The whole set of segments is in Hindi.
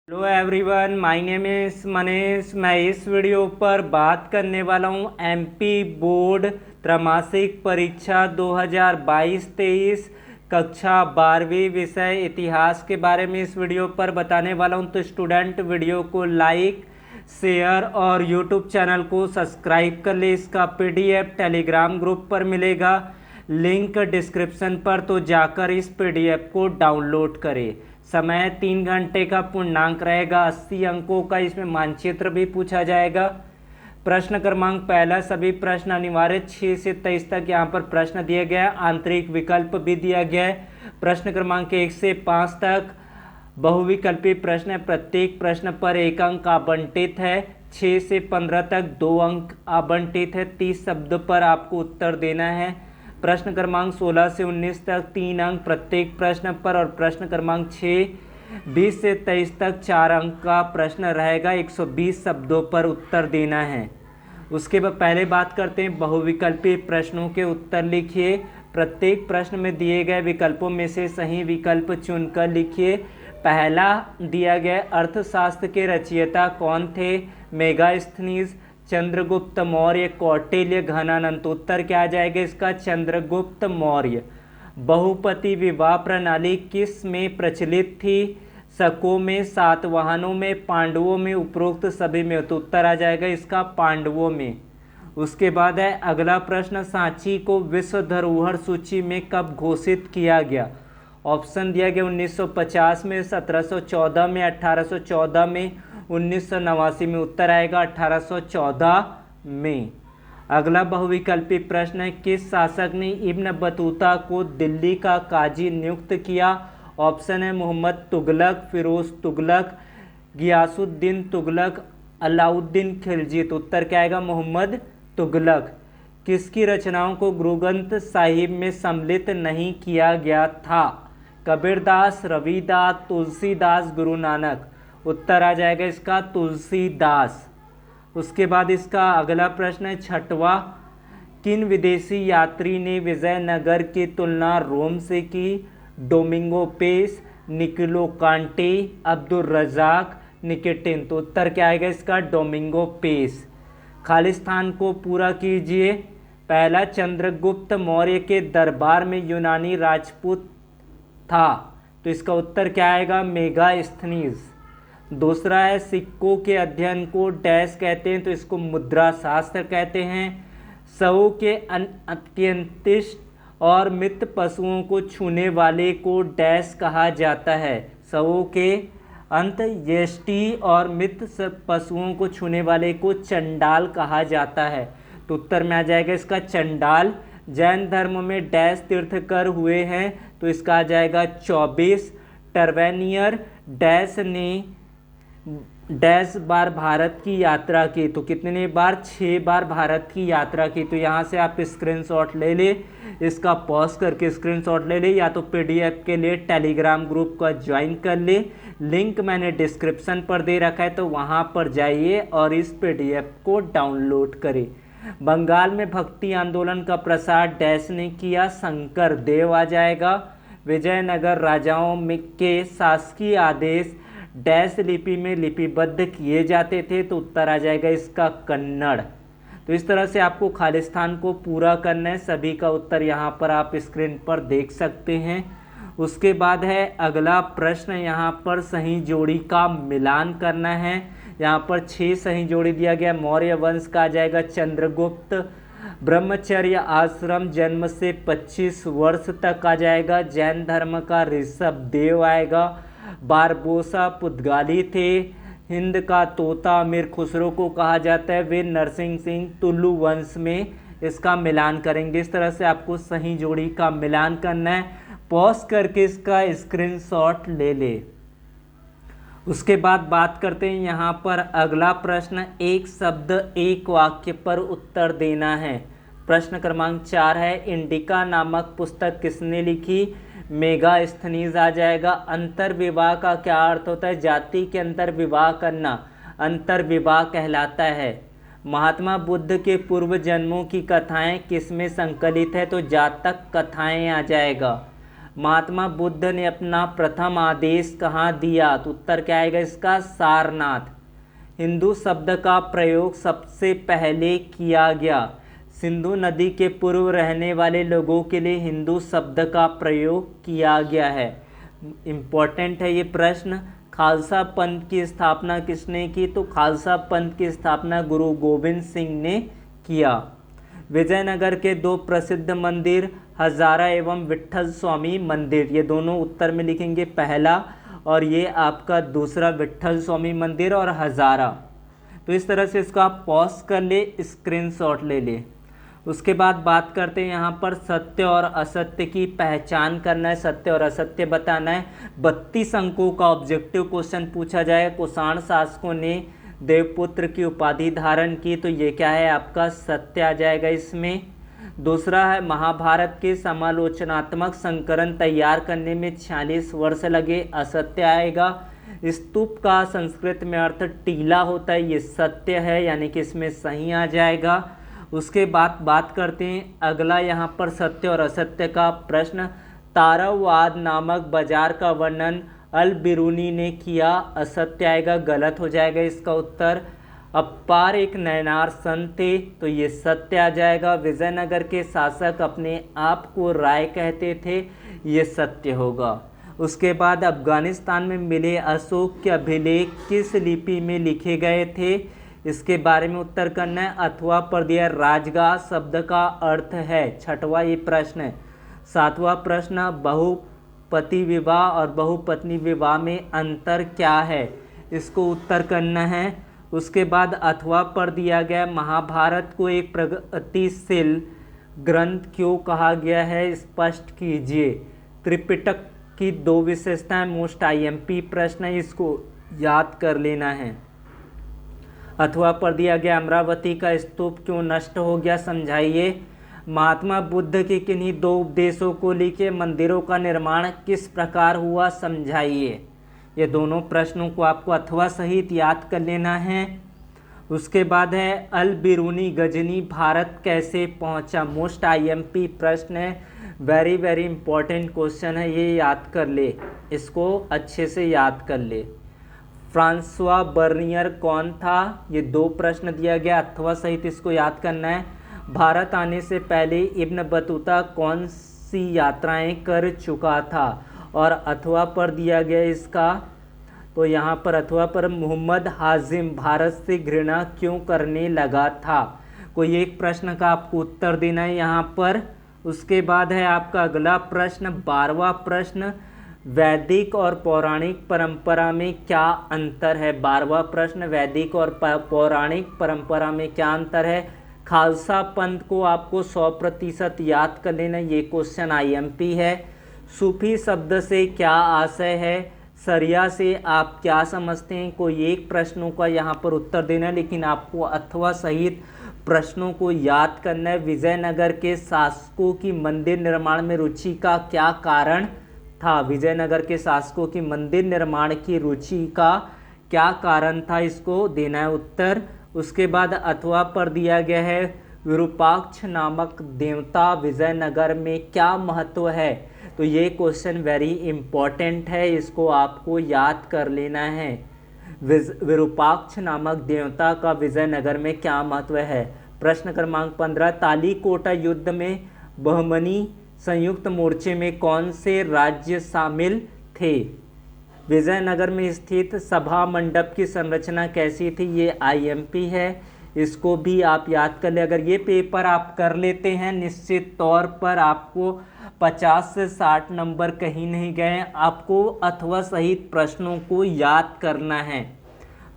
Hello everyone, my name is Manish. मैं इस वीडियो पर बात करने वाला हूं एमपी बोर्ड त्रैमासिक परीक्षा 2022-23 कक्षा 12वीं विषय इतिहास के बारे में इस वीडियो पर बताने वाला हूं। तो स्टूडेंट वीडियो को लाइक, शेयर और यूट्यूब चैनल को सब्सक्राइब कर ले। इसका पीडीएफ टेलीग्राम ग्रुप पर मिलेगा, लिंक डिस्क्रिप्शन पर, तो जाकर इस पीडीएफ को डाउनलोड करें। समय 3 घंटे का पूर्णांक रहेगा। 80 अंकों का इसमें मानचित्र भी पूछा जाएगा। प्रश्न क्रमांक पहला, सभी प्रश्न अनिवार्य 6 से 23 तक यहाँ पर प्रश्न दिया गया है। आंतरिक विकल्प भी दिया गया है। प्रश्न क्रमांक 1 से 5 तक बहुविकल्पी प्रश्न है। प्रत्येक प्रश्न पर 1 अंक आवंटित है। 6 से 15 तक 2 अंक आवंटित है। 30 शब्द पर आपको उत्तर देना है। प्रश्न क्रमांक 16 से 19 तक 3 अंक प्रत्येक प्रश्न पर, और प्रश्न क्रमांक 6 20 से 23 तक 4 अंक का प्रश्न रहेगा। 120 शब्दों पर उत्तर देना है। उसके बाद पहले बात करते हैं बहुविकल्पी प्रश्नों के उत्तर लिखिए। प्रत्येक प्रश्न में दिए गए विकल्पों में से सही विकल्प चुनकर लिखिए। पहला दिया गया, अर्थशास्त्र के रचयिता कौन थे? मेगास्थनीज, चंद्रगुप्त मौर्य, कौटिल्य, घनानंद। उत्तर क्या आ जाएगा इसका? चंद्रगुप्त मौर्य। बहुपति विवाह प्रणाली किस में प्रचलित थी? शकों में, सातवाहनों में, पांडवों में, उपरोक्त सभी में। तो उत्तर आ जाएगा इसका पांडवों में। उसके बाद है अगला प्रश्न, सांची को विश्व धरोहर सूची में कब घोषित किया गया? ऑप्शन दिया गया 1950 में, 1714 में, 1814 में, 1989 में। उत्तर आएगा 1814 में। अगला बहुविकल्पी प्रश्न है, किस शासक ने इब्न बतूता को दिल्ली का काजी नियुक्त किया? ऑप्शन है मोहम्मद तुगलक, फिरोज तुगलक, गियासुद्दीन तुगलक, अलाउद्दीन खिलजी। तो उत्तर क्या आएगा? मोहम्मद तुगलक। किसकी रचनाओं को गुरु ग्रंथ साहिब में सम्मिलित नहीं किया गया था? कबीरदास, रविदास, तुलसीदास, गुरु नानक। उत्तर आ जाएगा इसका तुलसीदास। उसके बाद इसका अगला प्रश्न है छठवां, किन विदेशी यात्री ने विजयनगर की तुलना रोम से की? डोमिंगो पेस, निकोलो कांटे, अब्दुल रजाक, निकेटिन। तो उत्तर क्या आएगा इसका? Domingo Paes. खालिस्तान को पूरा कीजिए। पहला, चंद्रगुप्त मौर्य के दरबार में यूनानी राजपूत था। तो इसका उत्तर क्या आएगा? मेगास्थनीज। दूसरा है, सिक्कों के अध्ययन को डैश कहते हैं? तो इसको मुद्रा शास्त्र कहते हैं। शवों के अत्यंतिष्ट और मृत पशुओं को छूने वाले को डैश कहा जाता है? शवों के अंत्येष्टि और मृत पशुओं को छूने वाले को चंडाल कहा जाता है। तो उत्तर में आ जाएगा इसका चंडाल। जैन धर्म में डैश तीर्थकर हुए हैं? तो इसका आ जाएगा 24। टर्वेनियर डैश ने डैश बार भारत की यात्रा की? तो कितने बार? 6 बार भारत की यात्रा की। तो यहाँ से आप स्क्रीनशॉट ले ले, इसका पॉज करके स्क्रीनशॉट ले ले, या तो पीडीएफ के लिए टेलीग्राम ग्रुप का ज्वाइन कर ले। लिंक मैंने डिस्क्रिप्शन पर दे रखा है, तो वहाँ पर जाइए और इस पीडीएफ को डाउनलोड करें। बंगाल में भक्ति आंदोलन का प्रसार डैश ने किया? शंकर देव आ जाएगा। विजयनगर राजाओं में के शासकीय आदेश डैश लिपि में लिपिबद्ध किए जाते थे? तो उत्तर आ जाएगा इसका कन्नड़। तो इस तरह से आपको खालिस्तान को पूरा करना है। सभी का उत्तर यहाँ पर आप स्क्रीन पर देख सकते हैं। उसके बाद है अगला प्रश्न, यहाँ पर सही जोड़ी का मिलान करना है। यहाँ पर 6 सही जोड़ी दिया गया। मौर्य वंश का आ जाएगा चंद्रगुप्त। ब्रह्मचर्य आश्रम जन्म से 25 वर्ष तक आ जाएगा। जैन धर्म का ऋषभ देव आएगा। बारबोसा पुर्तगाली थे। हिंद का तोता अमीर खुसरो को कहा जाता है। वे नरसिंह सिंह तुलु वंश में। इसका मिलान करेंगे। इस तरह से आपको सही जोड़ी का मिलान करना है। पॉज करके इसका स्क्रीनशॉट ले ले। उसके बाद बात करते हैं यहाँ पर अगला प्रश्न, एक शब्द एक वाक्य पर उत्तर देना है। प्रश्न क्रमांक 4 है, इंडिका नामक पुस्तक किसने लिखी? मेगास्थनीज आ जाएगा। अंतर्विवाह का क्या अर्थ होता है? जाति के अंतर विवाह करना अंतर्विवाह कहलाता है। महात्मा बुद्ध के पूर्व जन्मों की कथाएं किसमें संकलित है? तो जातक कथाएं आ जाएगा। महात्मा बुद्ध ने अपना प्रथम आदेश कहाँ दिया? तो उत्तर क्या आएगा इसका? सारनाथ। हिंदू शब्द का प्रयोग सबसे पहले किया गया? सिंधु नदी के पूर्व रहने वाले लोगों के लिए हिंदू शब्द का प्रयोग किया गया है। इम्पोर्टेंट है ये प्रश्न। खालसा पंथ की स्थापना किसने की? तो खालसा पंथ की स्थापना गुरु गोविंद सिंह ने किया। विजयनगर के दो प्रसिद्ध मंदिर हजारा एवं विट्ठल स्वामी मंदिर, ये दोनों उत्तर में लिखेंगे, पहला और ये आपका दूसरा विट्ठल स्वामी मंदिर और हजारा। तो इस तरह से इसको आप पॉज कर ले, स्क्रीनशॉट ले ले। उसके बाद बात करते हैं यहाँ पर सत्य और असत्य की पहचान करना है, सत्य और असत्य बताना है। 32 अंकों का ऑब्जेक्टिव क्वेश्चन पूछा जाएगा। कुषाण शासकों ने देवपुत्र की उपाधि धारण की, तो ये क्या है आपका? सत्य आ जाएगा इसमें। दूसरा है महाभारत के समालोचनात्मक संकलन तैयार करने में 46 वर्ष लगे, असत्य आएगा। स्तूप का संस्कृत में अर्थ टीला होता है, ये सत्य है, यानी कि इसमें सही आ जाएगा। उसके बाद बात करते हैं अगला यहाँ पर सत्य और असत्य का प्रश्न। तारावाद नामक बाजार का वर्णन अल बिरूनी ने किया, असत्य आएगा, गलत हो जाएगा इसका उत्तर। अप्पार एक नैनार संत थे, तो ये सत्य आ जाएगा। विजयनगर के शासक अपने आप को राय कहते थे, ये सत्य होगा। उसके बाद अफगानिस्तान में मिले अशोक के अभिलेख किस लिपि में लिखे गए थे? इसके बारे में उत्तर करना है। अथवा पर दिया राजगाह शब्द का अर्थ है, छठवां ये प्रश्न है। सातवां प्रश्न बहुपति विवाह और बहुपत्नी विवाह में अंतर क्या है? इसको उत्तर करना है। उसके बाद अथवा पर दिया गया महाभारत को एक प्रगतिशील ग्रंथ क्यों कहा गया है, स्पष्ट कीजिए। त्रिपिटक की 2 विशेषताएं मोस्ट आईएमपी प्रश्न है, इसको याद कर लेना है। अथवा पर दिया गया अमरावती का स्तूप क्यों नष्ट हो गया, समझाइए। महात्मा बुद्ध के किन्हीं 2 उपदेशों को लेकर मंदिरों का निर्माण किस प्रकार हुआ, समझाइए। ये दोनों प्रश्नों को आपको अथवा सहित याद कर लेना है। उसके बाद है अल बिरूनी गजनी भारत कैसे पहुंचा, मोस्ट आईएमपी प्रश्न है, वेरी वेरी इंपॉर्टेंट क्वेश्चन है, ये याद कर ले, इसको अच्छे से याद कर ले। फ्रांसवा बर्नियर कौन था? ये 2 प्रश्न दिया गया, अथवा सहित इसको याद करना है। भारत आने से पहले इब्न बतूता कौन सी यात्राएं कर चुका था? और अथवा पर दिया गया इसका, तो यहाँ पर अथवा पर मोहम्मद हाजिम भारत से घृणा क्यों करने लगा था? कोई एक प्रश्न का आपको उत्तर देना है यहाँ पर। उसके बाद है आपका अगला प्रश्न, 12वां प्रश्न, वैदिक और पौराणिक परंपरा में क्या अंतर है? 12वां प्रश्न, वैदिक और पौराणिक परंपरा में क्या अंतर है? खालसा पंथ को आपको 100% याद कर लेना, ये क्वेश्चन आईएमपी है। सूफी शब्द से क्या आशय है? सरिया से आप क्या समझते हैं? कोई एक प्रश्नों का यहाँ पर उत्तर देना है, लेकिन आपको अथवा सहित प्रश्नों को याद करना है। विजयनगर के शासकों की मंदिर निर्माण में रुचि का क्या कारण था? विजयनगर के शासकों की मंदिर निर्माण की रुचि का क्या कारण था, इसको देना है उत्तर। उसके बाद अथवा पर दिया गया है विरूपाक्ष नामक देवता विजयनगर में क्या महत्व है? तो ये क्वेश्चन वेरी इंपॉर्टेंट है, इसको आपको याद कर लेना है। विरूपाक्ष नामक देवता का विजयनगर में क्या महत्व है? प्रश्न क्रमांक 15, तालीकोटा युद्ध में बहमनी संयुक्त मोर्चे में कौन से राज्य शामिल थे? विजयनगर में स्थित सभा मंडप की संरचना कैसी थी? ये आईएमपी है, इसको भी आप याद कर ले। अगर ये पेपर आप कर लेते हैं निश्चित तौर पर आपको 50 से 60 नंबर कहीं नहीं गए। आपको अथवा सहित प्रश्नों को याद करना है।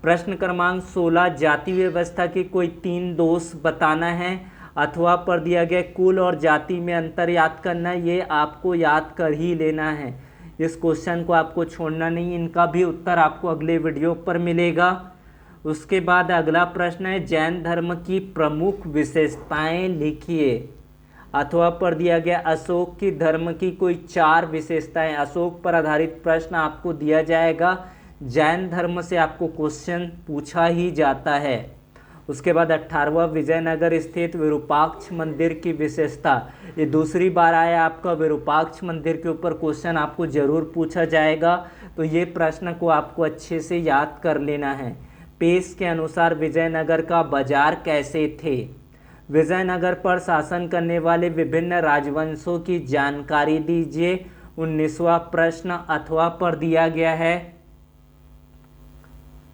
प्रश्न क्रमांक 16, जाति व्यवस्था के कोई 3 दोष बताना है। अथवा पर दिया गया कुल और जाति में अंतर याद करना है, ये आपको याद कर ही लेना है। इस क्वेश्चन को आपको छोड़ना नहीं, इनका भी उत्तर आपको अगले वीडियो पर मिलेगा। उसके बाद अगला प्रश्न है जैन धर्म की प्रमुख विशेषताएं लिखिए। अथवा पर दिया गया अशोक की धर्म की कोई 4 विशेषताएं। अशोक पर आधारित प्रश्न आपको दिया जाएगा, जैन धर्म से आपको क्वेश्चन पूछा ही जाता है। उसके बाद 18वां विजयनगर स्थित विरूपाक्ष मंदिर की विशेषता। ये दूसरी बार आया आपका विरूपाक्ष मंदिर के ऊपर क्वेश्चन आपको जरूर पूछा जाएगा, तो ये प्रश्न को आपको अच्छे से याद कर लेना है। पेश के अनुसार विजयनगर का बाजार कैसे थे। विजयनगर पर शासन करने वाले विभिन्न राजवंशों की जानकारी दीजिए। 19वां प्रश्न अथवा पर दिया गया है।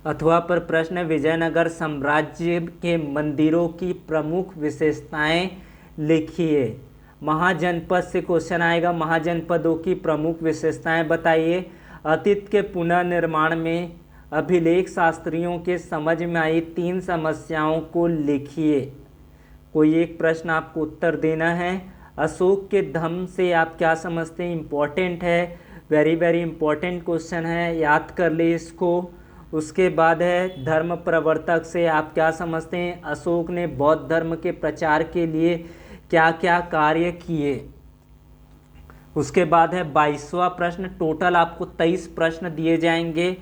अथवा पर प्रश्न, विजयनगर साम्राज्य के मंदिरों की प्रमुख विशेषताएं लिखिए। महाजनपद से क्वेश्चन आएगा, महाजनपदों की प्रमुख विशेषताएं बताइए। अतीत के पुनर्निर्माण में अभिलेख शास्त्रियों के समझ में आई 3 समस्याओं को लिखिए। कोई एक प्रश्न आपको उत्तर देना है। अशोक के धम्म से आप क्या समझते हैं, इम्पोर्टेंट है, वेरी वेरी इंपॉर्टेंट क्वेश्चन है, याद कर ले इसको। उसके बाद है धर्म प्रवर्तक से आप क्या समझते हैं, अशोक ने बौद्ध धर्म के प्रचार के लिए क्या क्या कार्य किए। उसके बाद है 22वां प्रश्न, टोटल आपको 23 प्रश्न दिए जाएंगे।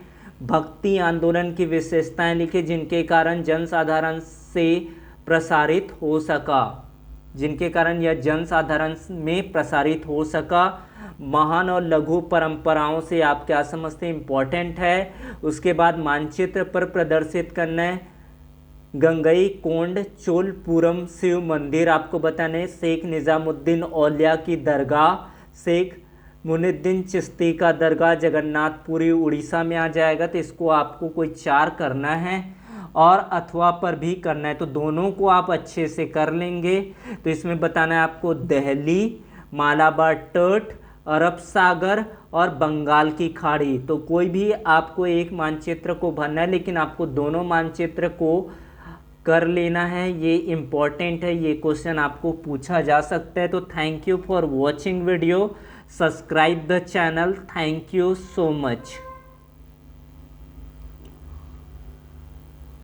भक्ति आंदोलन की विशेषताएं लिखिए जिनके कारण जनसाधारण से प्रसारित हो सका, जिनके कारण यह जनसाधारण में प्रसारित हो सका। महान और लघु परंपराओं से आप क्या समझते हैं, इम्पोर्टेंट है। उसके बाद मानचित्र पर प्रदर्शित करना है गंगई कोंड चोलपुरम शिव मंदिर आपको बताने, शेख निज़ामुद्दीन औलिया की दरगाह, शेख मुनिद्दीन चिश्ती का दरगाह जगन्नाथपुरी उड़ीसा में आ जाएगा, तो इसको आपको कोई 4 करना है और अथवा पर भी करना है, तो दोनों को आप अच्छे से कर लेंगे। तो इसमें बताना है आपको दिल्ली, मालाबार तट, अरब सागर और बंगाल की खाड़ी। तो कोई भी आपको एक मानचित्र को भरना है, लेकिन आपको दोनों मानचित्र को कर लेना है, ये इम्पॉर्टेंट है, ये क्वेश्चन आपको पूछा जा सकता है। तो thank you for watching video, subscribe the channel, thank you so much.